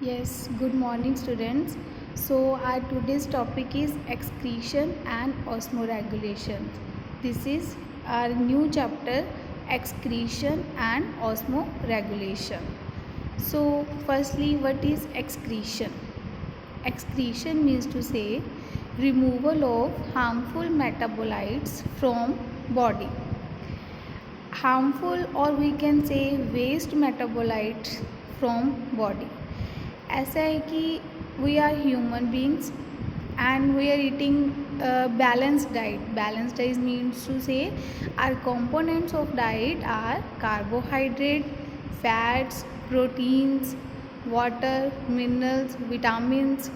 Yes, good morning, students. So, our today's topic is excretion and osmoregulation. This is our new chapter, excretion and osmoregulation. So, firstly, what is excretion? Excretion means to say removal of harmful metabolites from body. Harmful, or we can say waste metabolites from body. ऐसा है कि we are human beings and we are eating balanced diet. Balanced diet means to say our components of diet are carbohydrate, fats, proteins, water, minerals, vitamins.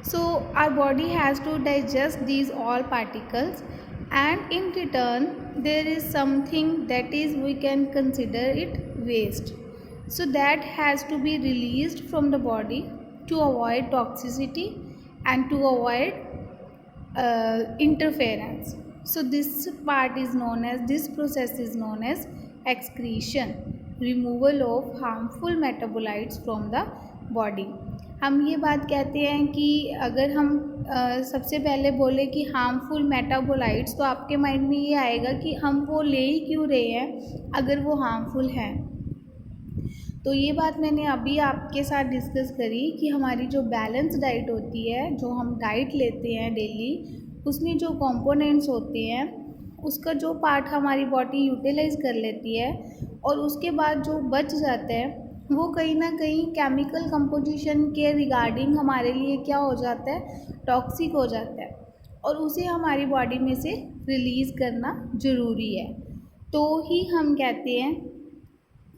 So our body has to digest these all particles, and in return there is something that is we can consider it waste. So that has to be released from the body to avoid toxicity and to avoid interference. So this part is known as, this process is known as excretion, removal of harmful metabolites from the body. हम ये बात कहते हैं कि अगर हम सबसे पहले बोले कि हार्मफुल मेटाबोलाइट्स, तो आपके माइंड में ये आएगा कि हम वो ले ही क्यों रहे हैं अगर वो हार्मफुल हैं। तो ये बात मैंने अभी आपके साथ डिस्कस करी कि हमारी जो बैलेंस डाइट होती है, जो हम डाइट लेते हैं डेली, उसमें जो कंपोनेंट्स होते हैं उसका जो पार्ट हमारी बॉडी यूटिलाइज कर लेती है, और उसके बाद जो बच जाता है वो कहीं ना कहीं केमिकल कंपोजिशन के रिगार्डिंग हमारे लिए क्या हो जाता है, टॉक्सिक हो जाता है, और उसे हमारी बॉडी में से रिलीज़ करना ज़रूरी है। तो ही हम कहते हैं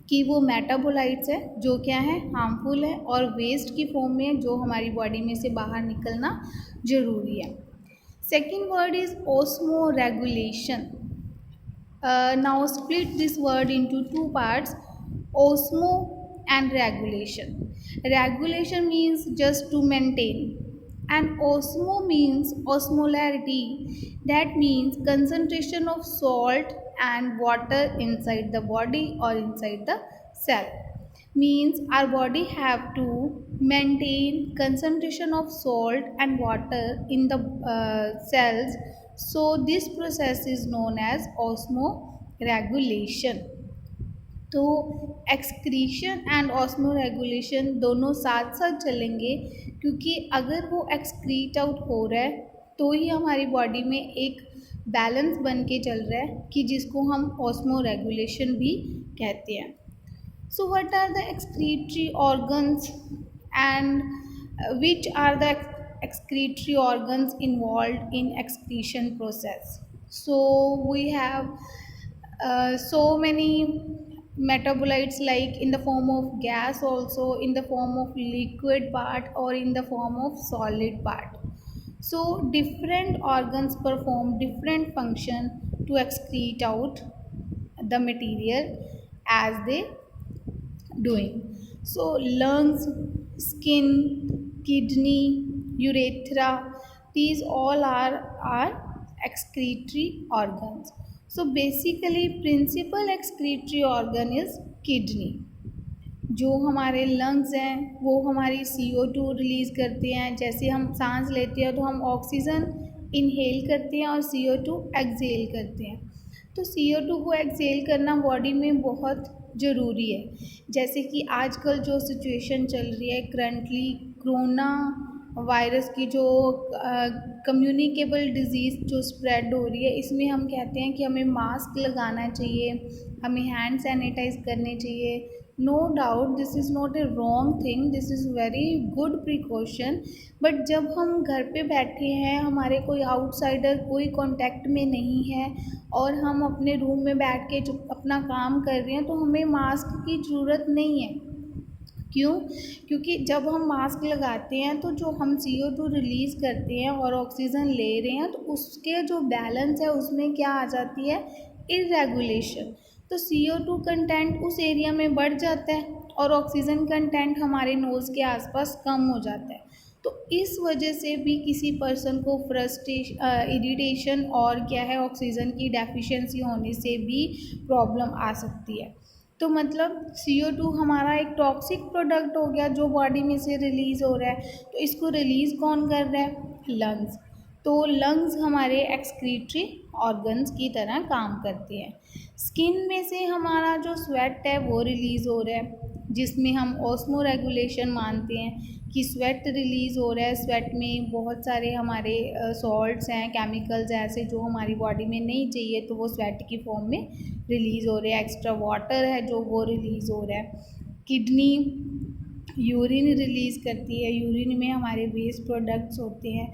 कि वो मेटाबोलाइट्स है जो क्या है, हार्मफुल है और वेस्ट की फॉर्म में जो हमारी बॉडी में से बाहर निकलना ज़रूरी है। Second word is osmo regulation. Now split this word into two parts, osmo and regulation. Regulation means just to maintain, and osmo means osmolarity. That means concentration of salt and water inside the body or inside the cell. Means our body have to maintain concentration of salt and water in the cells. So this process is known as osmoregulation. तो excretion and osmoregulation दोनों साथ साथ चलेंगे, क्योंकि अगर वो excrete out हो रहा है तो ही हमारी बॉडी में एक बैलेंस बन के चल रहा है, कि जिसको हम ऑस्मोरेगुलेशन भी कहते हैं. So what are the excretory organs, and which are the excretory organs involved in excretion process? So we have so many metabolites, like in the form of gas, also in the form of liquid part or in the form of solid part. So different organs perform different function to excrete out the material as they doing. So lungs, skin, kidney, urethra, these all are excretory organs. So basically principal excretory organ is kidney. जो हमारे lungs हैं वो हमारी CO2 release करते हैं. जैसे हम सांस लेते हैं तो हम ऑक्सीजन इनहेल करते हैं और CO2 एक्सहेल करते हैं. तो CO2 को एक्सहेल करना बॉडी में बहुत ज़रूरी है. जैसे कि आजकल जो सिचुएशन चल रही है करंटली, कोरोना वायरस की जो कम्युनिकेबल डिज़ीज़ जो स्प्रेड हो रही है, इसमें हम कहते हैं कि हमें मास्क लगाना चाहिए, हमें हैंड सैनिटाइज करने चाहिए. No doubt this is not a wrong thing, this is very good precaution. But जब हम घर पे बैठे हैं, हमारे कोई आउटसाइडर कोई कांटेक्ट में नहीं है, और हम अपने रूम में बैठ के जो अपना काम कर रहे हैं, तो हमें मास्क की ज़रूरत नहीं है. क्यों? क्योंकि जब हम मास्क लगाते हैं तो जो हम CO2 रिलीज़ करते हैं और ऑक्सीजन ले रहे हैं, तो उसके जो बैलेंस है उसमें क्या आ जाती है, इरेगुलेशन. तो CO2 कंटेंट उस एरिया में बढ़ जाता है और ऑक्सीजन कंटेंट हमारे नोज़ के आसपास कम हो जाता है. तो इस वजह से भी किसी पर्सन को इरिटेशन और क्या है, ऑक्सीजन की डेफिशिएंसी होने से भी प्रॉब्लम आ सकती है. तो मतलब CO2 हमारा एक टॉक्सिक प्रोडक्ट हो गया जो बॉडी में से रिलीज़ हो रहा है। तो इसको रिलीज़ कौन कर रहा है? लंग्स। तो लंग्स हमारे एक्सक्रीटरी ऑर्गन्स की तरह काम करते हैं। स्किन में से हमारा जो स्वेट है वो रिलीज़ हो रहा है, जिसमें हम ऑस्मो रेगुलेशन मानते हैं कि स्वेट रिलीज़ हो रहा है। स्वेट में बहुत सारे हमारे सॉल्ट्स हैं, केमिकल्स हैं ऐसे जो हमारी बॉडी में नहीं चाहिए, तो वो स्वेट की फॉर्म में रिलीज़ हो रहे हैं। एक्स्ट्रा वाटर है जो वो रिलीज़ हो रहा है। किडनी यूरिन रिलीज़ करती है, यूरिन में हमारे वेस्ट प्रोडक्ट्स होते हैं।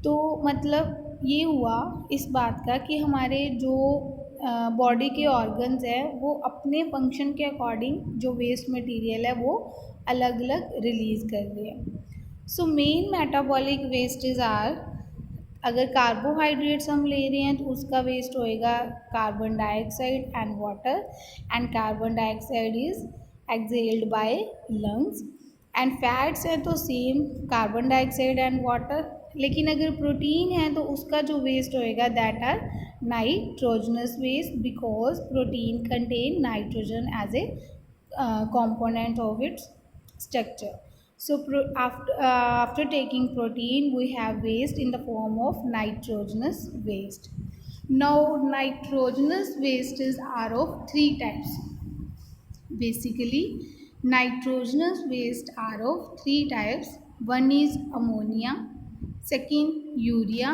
तो मतलब ये हुआ इस बात का कि हमारे जो बॉडी के ऑर्गन्स हैं वो अपने फंक्शन के अकॉर्डिंग जो वेस्ट मटेरियल है वो अलग अलग रिलीज़ कर रहे हैं। So main metabolic wastage are, अगर कार्बोहाइड्रेट्स हम ले रहे हैं तो उसका वेस्ट होएगा carbon dioxide and water, and carbon dioxide is exhaled by lungs. And fats हैं तो same carbon dioxide and water. लेकिन अगर प्रोटीन है तो उसका जो वेस्ट होएगा that are nitrogenous waste, because protein contain nitrogen as a component of its structure. So after taking protein we have waste in the form of nitrogenous waste. Now nitrogenous wastes are of three types. Basically nitrogenous waste are of three types. One is ammonia, second urea,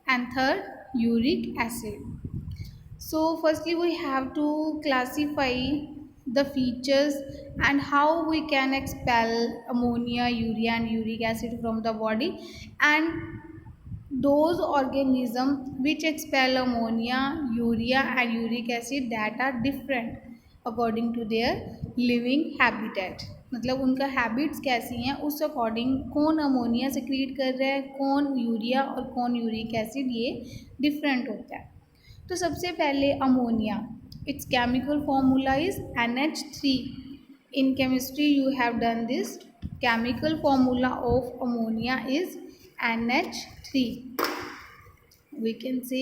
and third uric acid. So firstly we have to classify the features and how we can expel ammonia, urea and uric acid from the body, and those organisms which expel ammonia, urea and uric acid that are different according to their living habitat. मतलब उनका habits कैसी हैं उस according कौन ammonia secrete कर रहा है, कौन यूरिया और कौन यूरिक एसिड, ये डिफरेंट होता है। तो सबसे पहले ammonia, its chemical formula is NH3। In chemistry you have done this. Chemical formula of ammonia is NH3। We can say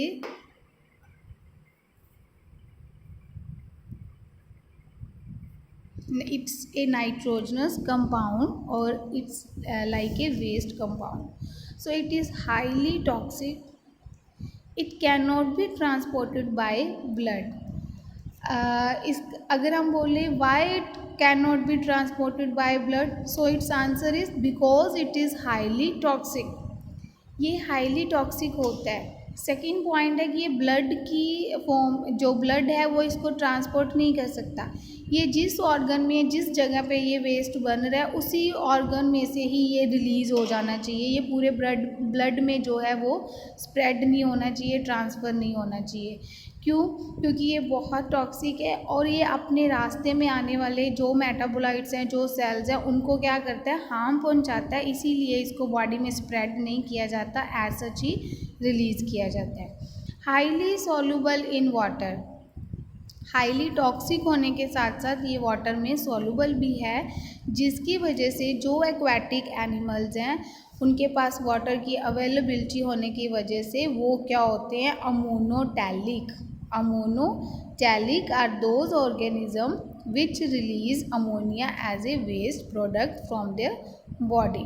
it's a nitrogenous compound or it's like a waste compound. So it is highly toxic. It cannot be transported by blood. इस अगर हम बोले why it cannot be transported by blood, so its answer is because it is highly toxic. ये highly toxic होता है। Second point है कि ये ब्लड की फॉर्म, जो ब्लड है वो इसको ट्रांसपोर्ट नहीं कर सकता। ये जिस ऑर्गन में जिस जगह पे ये वेस्ट बन रहा है उसी ऑर्गन में से ही ये रिलीज़ हो जाना चाहिए। ये पूरे ब्लड में जो है वो स्प्रेड नहीं होना चाहिए, ट्रांसफ़र नहीं होना चाहिए। क्यों? क्योंकि ये बहुत टॉक्सिक है और ये अपने रास्ते में आने वाले जो मेटाबोलाइट्स हैं, जो सेल्स हैं, उनको क्या करता है, हार्म पहुंचाता है। इसीलिए इसको बॉडी में स्प्रेड नहीं किया जाता, एज सच ही रिलीज़ किया जाता है। Highly soluble in water, highly toxic होने के साथ साथ ये वाटर में सॉल्युबल भी है, जिसकी वजह से जो एक्वाटिक एनिमल्स हैं उनके पास वाटर की अवेलेबिलिटी होने की वजह से वो क्या होते हैं, ammonotelic. Ammonotelic are those organism which release ammonia as a waste product from their body.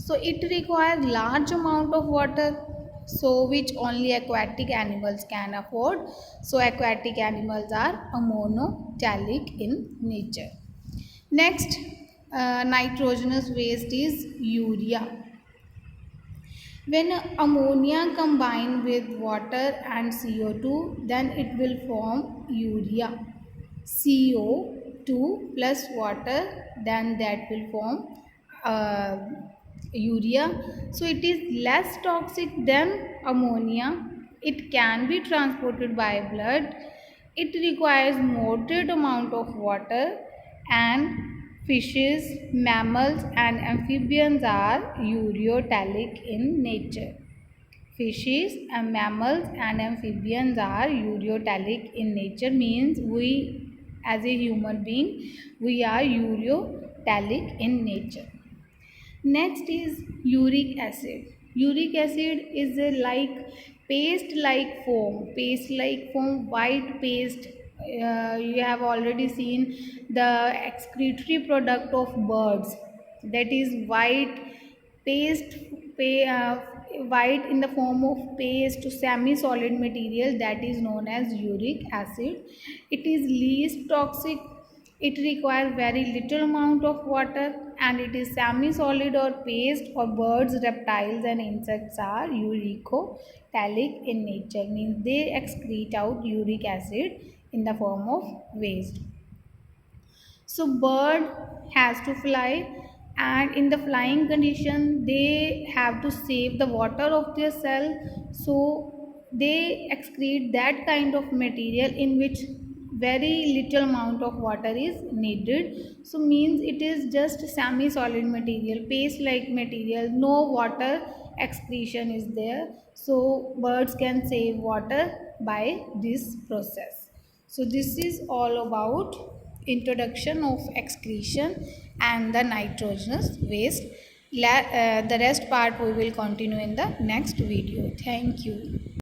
So it require large amount of water, so which only aquatic animals can afford. So aquatic animals are ammoniotelic in nature. Next nitrogenous waste is urea. When ammonia combine with water and CO2, then it will form urea. CO2 plus water, then that will form urea. So it is less toxic than ammonia. It can be transported by blood. It requires moderate amount of water, and fishes, mammals and amphibians are ureotelic in nature. Fishes and mammals and amphibians are ureotelic in nature, means we as a human being we are ureotelic in nature. Next is uric acid. Uric acid is a like paste like foam, white paste you have already seen the excretory product of birds, that is white paste, white in the form of paste to semi solid material, that is known as uric acid. It is least toxic, it requires very little amount of water, and it is semi solid or paste for birds, reptiles and insects are uricotalic in nature, means they excrete out uric acid in the form of waste. So bird has to fly, and in the flying condition they have to save the water of their cell, so they excrete that kind of material in which very little amount of water is needed. So means it is just semi solid material, paste like material, no water excretion is there, so birds can save water by this process. So this is all about introduction of excretion and the nitrogenous waste. The rest part we will continue in the next video. Thank you.